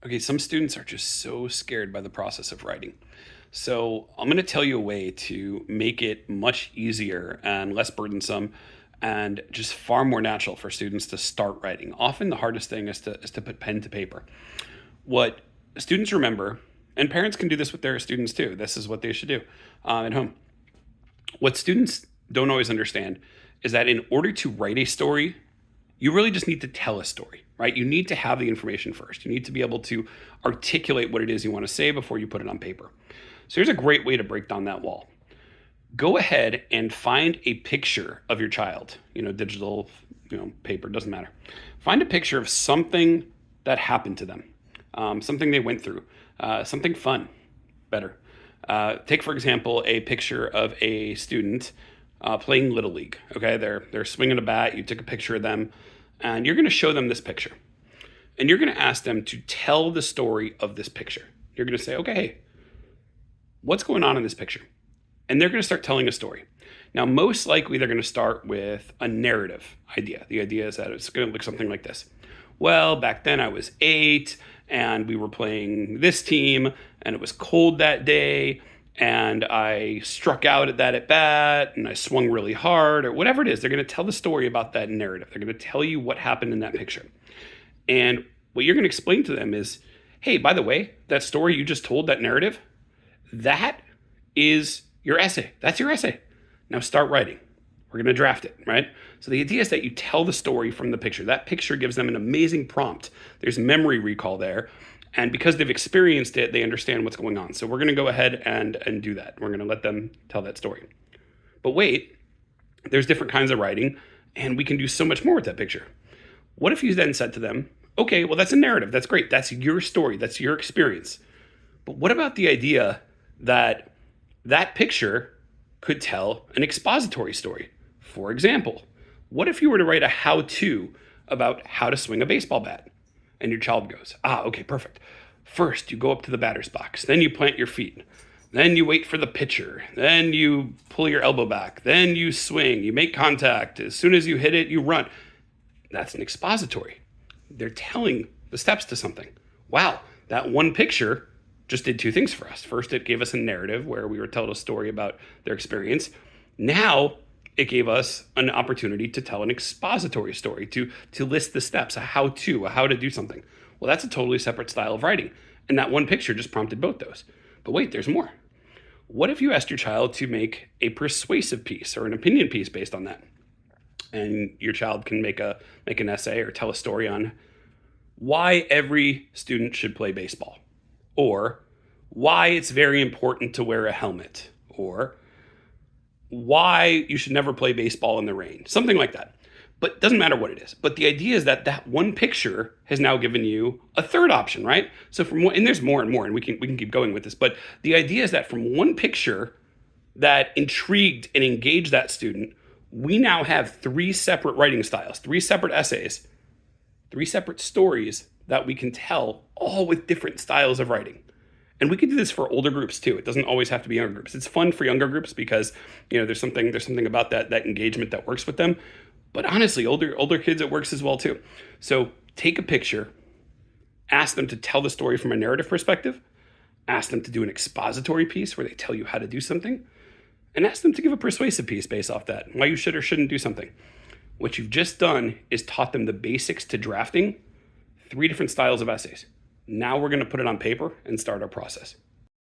Okay, some students are just so scared by the process of writing. So, I'm going to tell you a way to make it much easier and less burdensome and just far more natural for students to start writing. Often the hardest thing is to put pen to paper. What students remember, and parents can do this with their students too. This is what they should do at home. What students don't always understand is that in order to write a story, you really just need to tell a story, right? You need to have the information first. You need to be able to articulate what it is you want to say before you put it on paper. So here's a great way to break down that wall. Go ahead and find a picture of your child, digital, paper, doesn't matter. Find a picture of something that happened to them, something they went through, something fun, better. Take, for example, a picture of a student playing Little League. Okay, they're swinging a bat. You took a picture of them, and you're going to show them this picture, and you're going to ask them to tell the story of this picture. You're going to say, okay, hey, what's going on in this picture? And they're going to start telling a story. Now, most likely, they're going to start with a narrative idea. The idea is that it's going to look something like this. Well, back then I was 8, and we were playing this team, and it was cold that day, and I struck out at that at bat, and I swung really hard, or whatever it is. They're going to tell the story about that narrative. They're going to tell you what happened in that picture. And what you're going to explain to them is, hey, by the way, that story you just told, that narrative, that is your essay. That's your essay. Now start writing. We're going to draft it, right? So the idea is that you tell the story from the picture. That picture gives them an amazing prompt. There's memory recall there. And because they've experienced it, they understand what's going on. So we're going to go ahead and do that. We're going to let them tell that story. But wait, there's different kinds of writing, and we can do so much more with that picture. What if you then said to them, okay, well, that's a narrative. That's great. That's your story. That's your experience. But what about the idea that that picture could tell an expository story? For example, what if you were to write a how-to about how to swing a baseball bat? And your child goes, okay, perfect. First, you go up to the batter's box. Then you plant your feet. Then you wait for the pitcher. Then you pull your elbow back. Then you swing. You make contact. As soon as you hit it, you run. That's an expository. They're telling the steps to something. Wow, that one picture just did two things for us. First, it gave us a narrative where we were told a story about their experience. Now, it gave us an opportunity to tell an expository story, to list the steps, a how to do something. Well, that's a totally separate style of writing. And that one picture just prompted both those. But wait, there's more. What if you asked your child to make a persuasive piece or an opinion piece based on that? And your child can make an essay or tell a story on why every student should play baseball, or why it's very important to wear a helmet, or why you should never play baseball in the rain, something like that. But it doesn't matter what it is. But the idea is that that one picture has now given you a third option, right? So from one, and there's more and more, and we can keep going with this. But the idea is that from one picture that intrigued and engaged that student, we now have 3 separate writing styles, 3 separate essays, 3 separate stories that we can tell, all with different styles of writing. And we can do this for older groups too. It doesn't always have to be younger groups. It's fun for younger groups because there's something about that engagement that works with them. But honestly, older kids, it works as well too. So take a picture, ask them to tell the story from a narrative perspective, ask them to do an expository piece where they tell you how to do something, and ask them to give a persuasive piece based off that, why you should or shouldn't do something. What you've just done is taught them the basics to drafting 3 different styles of essays. Now we're going to put it on paper and start our process.